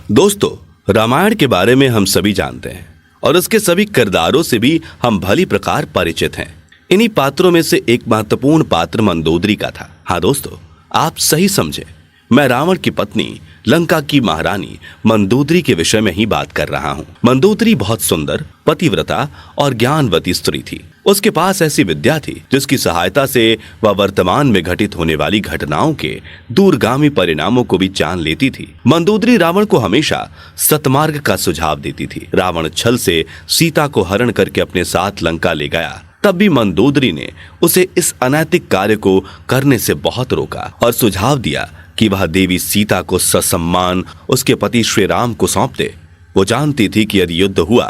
दोस्तों, रामायण के बारे में हम सभी जानते हैं और उसके सभी किरदारों से भी हम भली प्रकार परिचित हैं। इन्हीं पात्रों में से एक महत्वपूर्ण पात्र मंदोदरी का था। हाँ दोस्तों, आप सही समझे, मैं रावण की पत्नी, लंका की महारानी मंदोदरी के विषय में ही बात कर रहा हूँ। मंदोदरी बहुत सुंदर, पतिव्रता और ज्ञानवती स्त्री थी। उसके पास ऐसी विद्या थी जिसकी सहायता से वह वर्तमान में घटित होने वाली घटनाओं के दूरगामी परिणामों को भी जान लेती थी। मंदोदरी रावण को हमेशा सतमार्ग का सुझाव देती थी। रावण छल से सीता को हरण करके अपने साथ लंका ले गया, तब भी मंदोदरी ने उसे इस अनैतिक कार्य को करने से बहुत रोका और सुझाव दिया कि वह देवी सीता को ससम्मान उसके पति श्री राम को सौंप दे। वो जानती थी कि यदि युद्ध हुआ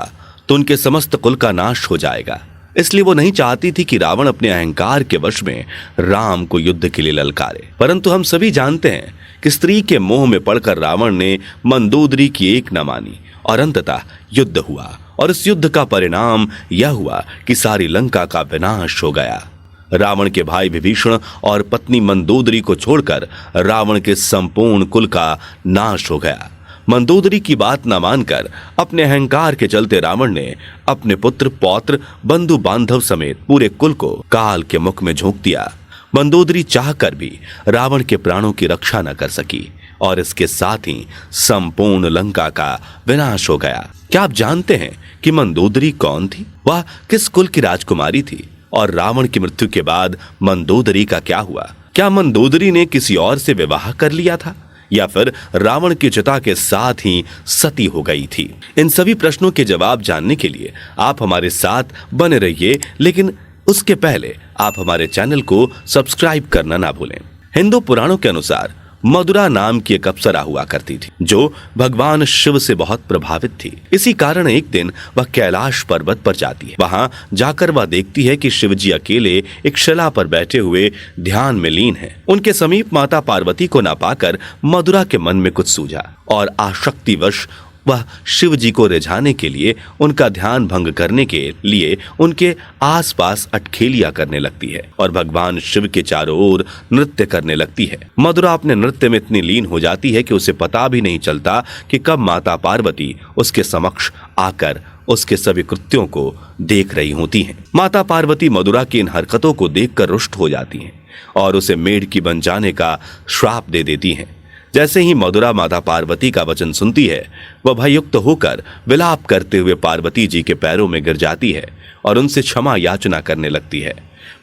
तो उनके समस्त कुल का नाश हो जाएगा, इसलिए वो नहीं चाहती थी कि रावण अपने अहंकार के वश में राम को युद्ध के लिए ललकारे। परंतु हम सभी जानते हैं कि स्त्री के मोह में पड़कर रावण ने मंदोदरी की एक न मानी और अंततः युद्ध हुआ और इस युद्ध का परिणाम यह हुआ कि सारी लंका का विनाश हो गया। रावण के भाई विभीषण और पत्नी मंदोदरी को छोड़कर रावण के संपूर्ण कुल का नाश हो गया। मंदोदरी की बात न मानकर अपने अहंकार के चलते रावण ने अपने पुत्र, पौत्र, बंधु बांधव समेत पूरे कुल को काल के मुख में झोंक दिया। मंदोदरी चाहकर भी रावण के प्राणों की रक्षा न कर सकी और इसके साथ ही संपूर्ण लंका का विनाश हो गया। क्या आप जानते हैं कि मंदोदरी कौन थी? वह किस कुल की राजकुमारी थी? और रावण की मृत्यु के बाद मंदोदरी का क्या हुआ? क्या मंदोदरी ने किसी और से विवाह कर लिया था या फिर रावण की चिता के साथ ही सती हो गई थी? इन सभी प्रश्नों के जवाब जानने के लिए आप हमारे साथ बने रहिए, लेकिन उसके पहले आप हमारे चैनल को सब्सक्राइब करना ना भूलें। हिंदू पुराणों के अनुसार मदुरा नाम की एक अप्सरा हुआ करती थी जो भगवान शिव से बहुत प्रभावित थी। इसी कारण एक दिन वह कैलाश पर्वत पर जाती है। वहां जाकर वह देखती है कि शिवजी अकेले एक शिला पर बैठे हुए ध्यान में लीन हैं। उनके समीप माता पार्वती को ना पाकर मदुरा के मन में कुछ सूझा और आसक्तिवश वह शिव जी को रिझाने के लिए, उनका ध्यान भंग करने के लिए उनके आसपास अटखेलियां करने लगती है और भगवान शिव के चारों ओर नृत्य करने लगती है। मदुरा अपने नृत्य में इतनी लीन हो जाती है कि उसे पता भी नहीं चलता कि कब माता पार्वती उसके समक्ष आकर उसके सभी कृत्यों को देख रही होती हैं। माता पार्वती मदुरा की इन हरकतों को देखकर रुष्ट हो जाती हैं और उसे मेढकी बन जाने का श्राप दे देती हैं। जैसे ही मदुरा माता पार्वती का वचन सुनती है, वह भययुक्त होकर विलाप करते हुए पार्वती जी के पैरों में गिर जाती है और उनसे क्षमा याचना करने लगती है।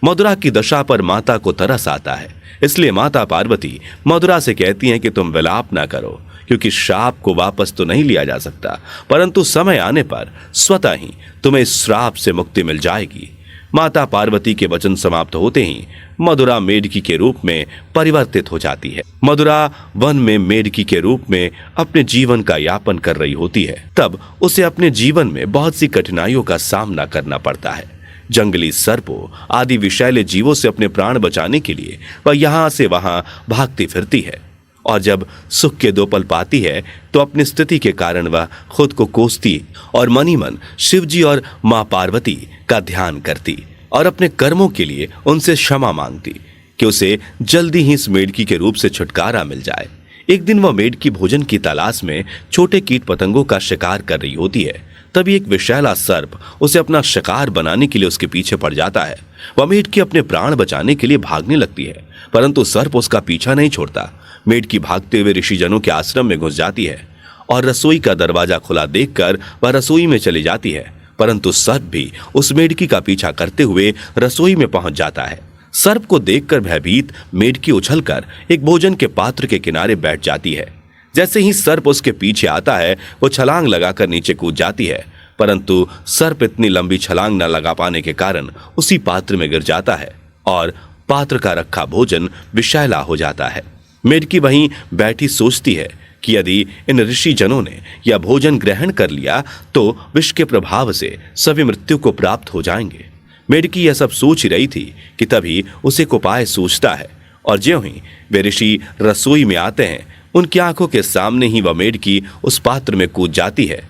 मदुरा की दशा पर माता को तरस आता है, इसलिए माता पार्वती मदुरा से कहती हैं कि तुम विलाप ना करो, क्योंकि श्राप को वापस तो नहीं लिया जा सकता, परंतु समय आने पर स्वतः ही तुम्हें इस श्राप से मुक्ति मिल जाएगी। माता पार्वती के वचन समाप्त होते ही मदुरा मेढकी के रूप में परिवर्तित हो जाती है। मदुरा वन में मेढकी के रूप में अपने जीवन का यापन कर रही होती है। तब उसे अपने जीवन में बहुत सी कठिनाइयों का सामना करना पड़ता है। जंगली सर्पों आदि विषैले जीवों से अपने प्राण बचाने के लिए वह यहाँ से वहां भागती फिरती है और जब सुख के दो पल पाती है तो अपनी स्थिति के कारण वह खुद को कोसती और मनी मन शिवजी और मां पार्वती का ध्यान करती और अपने कर्मों के लिए उनसे क्षमा मांगती कि उसे जल्दी ही इस मेढकी के रूप से छुटकारा मिल जाए। एक दिन वह मेढकी भोजन की तलाश में छोटे कीट पतंगों का शिकार कर रही होती है। तभी एक विषैला सर्प उसे अपना शिकार बनाने के लिए उसके पीछे पड़ जाता है। वह मेढकी अपने प्राण बचाने के लिए भागने लगती है, परंतु सर्प उसका पीछा नहीं छोड़ता। मेढकी भागते हुए ऋषिजनों के आश्रम में घुस जाती है और रसोई का दरवाजा खुला देखकर वह रसोई में चली जाती है, परंतु सर्प भी उस मेढकी का पीछा करते हुए रसोई में पहुंच जाता है। सर्प को देखकर भयभीत मेढकी उछलकर एक भोजन के पात्र के किनारे बैठ जाती है। जैसे ही सर्प उसके पीछे आता है, वो छलांग लगाकर नीचे कूद जाती है, परंतु सर्प इतनी लंबी छलांग न लगा पाने के कारण उसी पात्र में गिर जाता है और पात्र का रखा भोजन विषैला हो जाता है। मेढकी वहीं बैठी सोचती है कि यदि इन ऋषि जनों ने यह भोजन ग्रहण कर लिया तो विष के प्रभाव से सभी मृत्यु को प्राप्त हो जाएंगे। मेढकी यह सब सोच रही थी कि तभी उसे एक उपाय सूझता है और ज्यों ही वे ऋषि रसोई में आते हैं, उनकी आंखों के सामने ही वह मेढकी उस पात्र में कूद जाती है।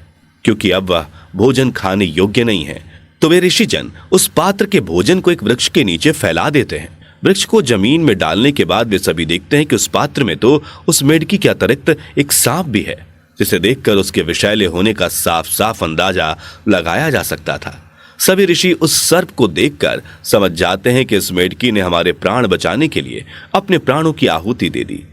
क्योंकि अब वह भोजन खाने योग्य नहीं है, तो वे ऋषिजन उस पात्र के भोजन को एक वृक्ष के नीचे फैला देते हैं। वृक्ष को जमीन में डालने के बाद वे सभी देखते हैं कि उस पात्र में तो उस मेढकी के अतिरिक्त एक सांप भी है। जिसे देखकर उसके विषैले होने का साफ साफ अंदाजा लगाया जा सकता था। सभी ऋषि उस सर्प को देखकर समझ जाते हैं कि इस मेढकी ने हमारे प्राण बचाने के लिए अपने प्राणों की आहुति दे दी।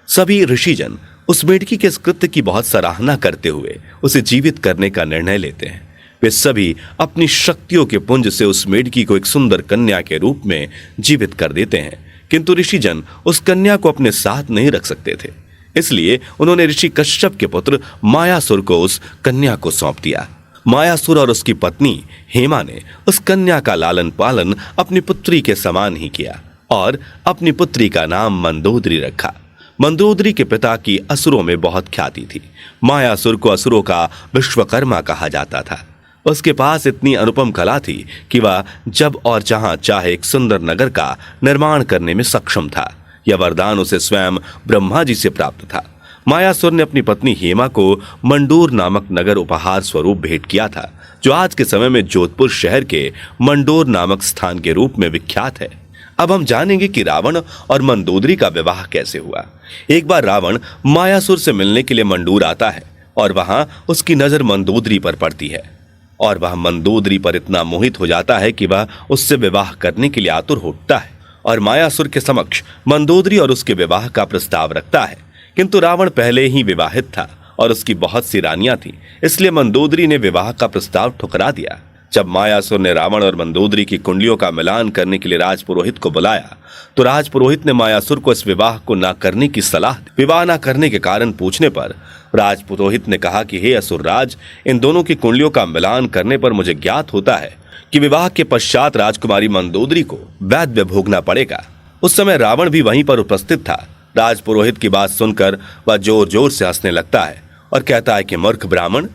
सभी ऋषिजन उस मेढकी के इस कृत्य की बहुत सराहना करते हुए उसे जीवित करने का निर्णय लेते हैं। वे सभी अपनी शक्तियों के पुंज से उस मेढकी को एक सुंदर कन्या के रूप में जीवित कर देते हैं, किंतु ऋषिजन उस कन्या को अपने साथ नहीं रख सकते थे। इसलिए उन्होंने ऋषि कश्यप के पुत्र मायासुर को उस कन्या को सौंप दिया। मायासुर और उसकी पत्नी हेमा ने उस कन्या का लालन पालन अपनी पुत्री के समान ही किया और अपनी पुत्री का नाम मंदोदरी रखा। मंदोदरी के पिता की असुरों में बहुत ख्याति थी। मायासुर को असुरों का विश्वकर्मा कहा जाता था। उसके पास इतनी अनुपम कला थी कि वह जब और जहां चाहे एक सुंदर नगर का निर्माण करने में सक्षम था। यह वरदान उसे स्वयं ब्रह्मा जी से प्राप्त था। मायासुर ने अपनी पत्नी हेमा को मंडूर नामक नगर उपहार स्वरूप भेंट किया था, जो आज के समय में जोधपुर शहर के मंडोर नामक स्थान के रूप में विख्यात है। अब हम जानेंगे कि रावण और मंदोदरी का विवाह कैसे हुआ। एक बार रावण मायासुर से मिलने के लिए मंडूर आता है और वहां उसकी नजर मंदोदरी पर पड़ती है और वह मंदोदरी पर इतना मोहित हो जाता है कि वह उससे विवाह करने के लिए आतुर होता है और मायासुर के समक्ष मंदोदरी और उसके विवाह का प्रस्ताव रखता है। किंतु रावण पहले ही विवाहित था और उसकी बहुत सी रानियां थी, इसलिए मंदोदरी ने विवाह का प्रस्ताव ठुकरा दिया। जब मायासुर ने रावण और मंदोदरी की कुंडलियों का मिलान करने के लिए राजपुरोहित को बुलाया तो राजपुरोहित ने मायासुर को इस विवाह को न करने की सलाह दी। विवाह न करने के कारण पूछने पर राजपुरोहित ने कहा कि हे असुरराज, इन दोनों की कुंडलियों का मिलान करने पर मुझे ज्ञात होता है कि विवाह के पश्चात राजकुमारी मंदोदरी को वैद्य भोगना पड़ेगा। उस समय रावण भी वहीं पर उपस्थित था। राजपुरोहित की बात सुनकर वह जोर जोर से हंसने लगता है और कहता है कि मूर्ख ब्राह्मण,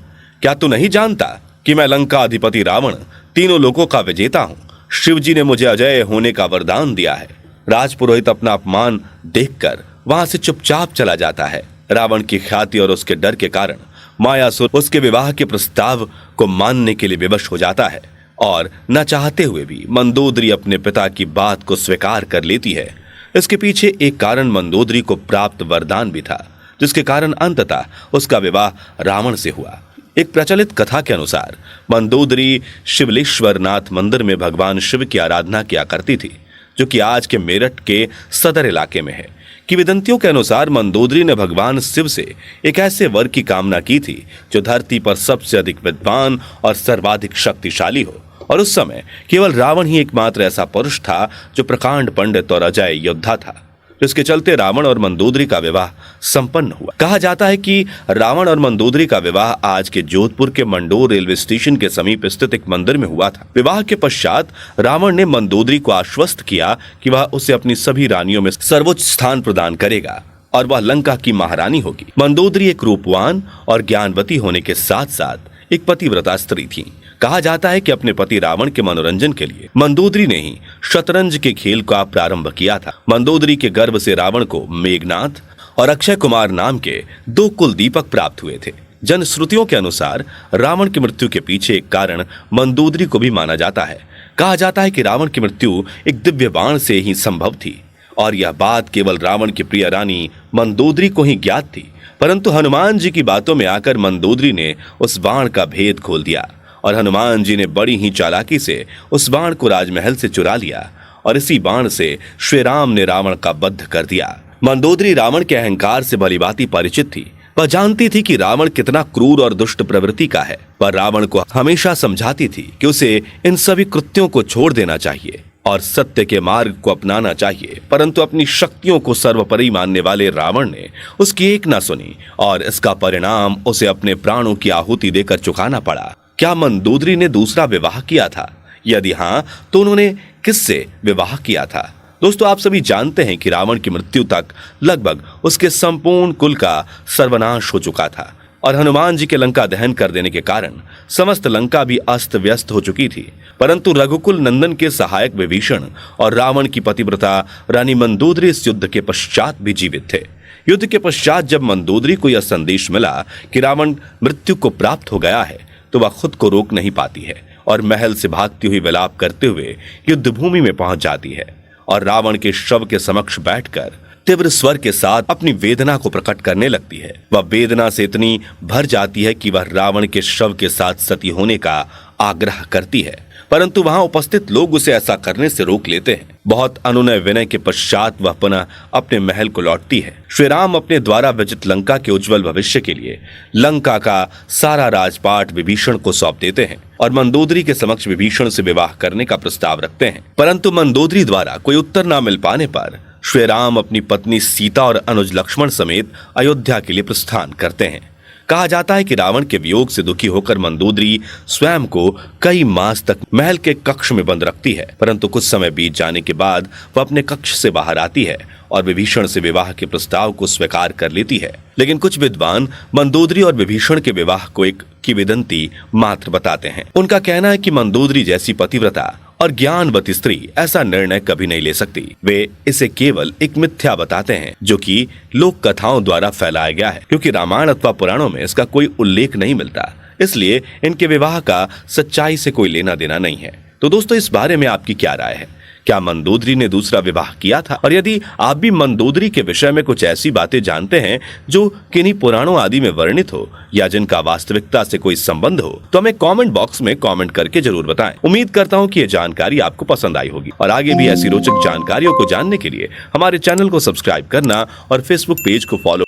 क्या तू नहीं जानता कि मैं लंका अधिपति रावण तीनों लोकों का विजेता हूं। शिव जी ने मुझे अजय होने का वरदान दिया है। राजपुरोहित अपना अपमान देखकर वहां से चुपचाप चला जाता है। रावण की ख्याति और उसके डर के कारण मायासुर उसके विवाह के प्रस्ताव को मानने के लिए विवश हो जाता है और न चाहते हुए भी मंदोदरी अपने पिता की बात को स्वीकार कर लेती है। इसके पीछे एक कारण मंदोदरी को प्राप्त वरदान भी था, जिसके कारण अंततः उसका विवाह रावण से हुआ। एक प्रचलित कथा के अनुसार मंदोदरी शिवलेश्वर नाथ मंदिर में भगवान शिव की आराधना किया करती थी, जो कि आज के मेरठ के सदर इलाके में है। किंवदंतियों के अनुसार मंदोदरी ने भगवान शिव से एक ऐसे वर की कामना की थी जो धरती पर सबसे अधिक विद्वान और सर्वाधिक शक्तिशाली हो, और उस समय केवल रावण ही एकमात्र ऐसा पुरुष था जो प्रकांड पंडित और अजय योद्धा था, जिसके चलते रावण और मंदोदरी का विवाह संपन्न हुआ। कहा जाता है कि रावण और मंदोदरी का विवाह आज के जोधपुर के मंडोर रेलवे स्टेशन के समीप स्थित एक मंदिर में हुआ था। विवाह के पश्चात रावण ने मंदोदरी को आश्वस्त किया कि वह उसे अपनी सभी रानियों में सर्वोच्च स्थान प्रदान करेगा और वह लंका की महारानी होगी। मंदोदरी एक रूपवान और ज्ञानवती होने के साथ साथ एक पतिव्रता स्त्री थी। कहा जाता है कि अपने पति रावण के मनोरंजन के लिए मंदोदरी ने ही शतरंज के खेल का प्रारंभ किया था। मंदोदरी के गर्भ से रावण को मेघनाथ और अक्षय कुमार नाम के 2 कुलदीपक प्राप्त हुए थे। जनश्रुतियों के अनुसार रावण की मृत्यु के पीछे एक कारण मंदोदरी को भी माना जाता है। कहा जाता है कि रावण की मृत्यु एक दिव्य बाण से ही संभव थी और यह बात केवल रावण की प्रिय रानी मंदोदरी को ही ज्ञात थी, परंतु हनुमान जी की बातों में आकर मंदोदरी ने उस बाण का भेद खोल दिया और हनुमान जी ने बड़ी ही चालाकी से उस बाण को राजमहल से चुरा लिया और इसी बाण से श्री राम ने रावण का वध कर दिया। मंदोदरी रावण के अहंकार से भलीभांति परिचित थी। वह जानती थी कि रावण कितना क्रूर और दुष्ट प्रवृत्ति का है, पर रावण को हमेशा समझाती थी कि उसे इन सभी कृत्यों को छोड़ देना चाहिए और सत्य के मार्ग को अपनाना चाहिए। परंतु अपनी शक्तियों को सर्वोपरि मानने वाले रावण ने उसकी एक न सुनी और इसका परिणाम उसे अपने प्राणों की आहुति देकर चुकाना पड़ा। क्या मंदोदरी ने दूसरा विवाह किया था? यदि हाँ, तो उन्होंने किससे विवाह किया था? दोस्तों, आप सभी जानते हैं कि रावण की मृत्यु तक लगभग उसके संपूर्ण कुल का सर्वनाश हो चुका था और हनुमान जी के लंका दहन कर देने के कारण समस्त लंका भी अस्त व्यस्त हो चुकी थी। परंतु रघुकुल नंदन के सहायक विभीषण और रावण की पतिव्रता रानी मंदोदरी इस युद्ध के पश्चात भी जीवित थे। युद्ध के पश्चात जब मंदोदरी को यह संदेश मिला कि रावण मृत्यु को प्राप्त हो गया है, तो वह खुद को रोक नहीं पाती है और महल से भागती हुई विलाप करते हुए युद्ध भूमि में पहुंच जाती है और रावण के शव के समक्ष बैठकर तीव्र स्वर के साथ अपनी वेदना को प्रकट करने लगती है। वह वेदना से इतनी भर जाती है कि वह रावण के शव के साथ सती होने का आग्रह करती है, परंतु वहां उपस्थित लोग उसे ऐसा करने से रोक लेते हैं। बहुत अनुनय विनय के पश्चात वह पुनः अपने महल को लौटती है। श्री राम अपने द्वारा विजित लंका के उज्जवल भविष्य के लिए लंका का सारा राजपाट विभीषण को सौंप देते हैं और मंदोदरी के समक्ष विभीषण से विवाह करने का प्रस्ताव रखते हैं। परंतु मंदोदरी द्वारा कोई उत्तर न मिल पाने पर श्री राम अपनी पत्नी सीता और अनुज लक्ष्मण समेत अयोध्या के लिए प्रस्थान करते हैं। कहा जाता है कि रावण के वियोग से दुखी होकर मंदोदरी स्वयं को कई मास तक महल के कक्ष में बंद रखती है, परंतु कुछ समय बीत जाने के बाद वह अपने कक्ष से बाहर आती है और विभीषण से विवाह के प्रस्ताव को स्वीकार कर लेती है। लेकिन कुछ विद्वान मंदोदरी और विभीषण के विवाह को एक किंवदंती मात्र बताते हैं। उनका कहना है कि मंदोदरी जैसी पतिव्रता और ज्ञानवती स्त्री ऐसा निर्णय कभी नहीं ले सकती। वे इसे केवल एक मिथ्या बताते हैं जो कि लोक कथाओं द्वारा फैलाया गया है, क्योंकि रामायण अथवा पुराणों में इसका कोई उल्लेख नहीं मिलता, इसलिए इनके विवाह का सच्चाई से कोई लेना देना नहीं है। तो दोस्तों, इस बारे में आपकी क्या राय है? क्या मंदोदरी ने दूसरा विवाह किया था? और यदि आप भी मंदोदरी के विषय में कुछ ऐसी बातें जानते हैं जो किन्हीं पुराणों आदि में वर्णित हो या जिनका वास्तविकता से कोई संबंध हो, तो हमें कमेंट बॉक्स में कमेंट करके जरूर बताएं। उम्मीद करता हूं कि यह जानकारी आपको पसंद आई होगी और आगे भी ऐसी रोचक जानकारियों को जानने के लिए हमारे चैनल को सब्सक्राइब करना और फेसबुक पेज को फॉलो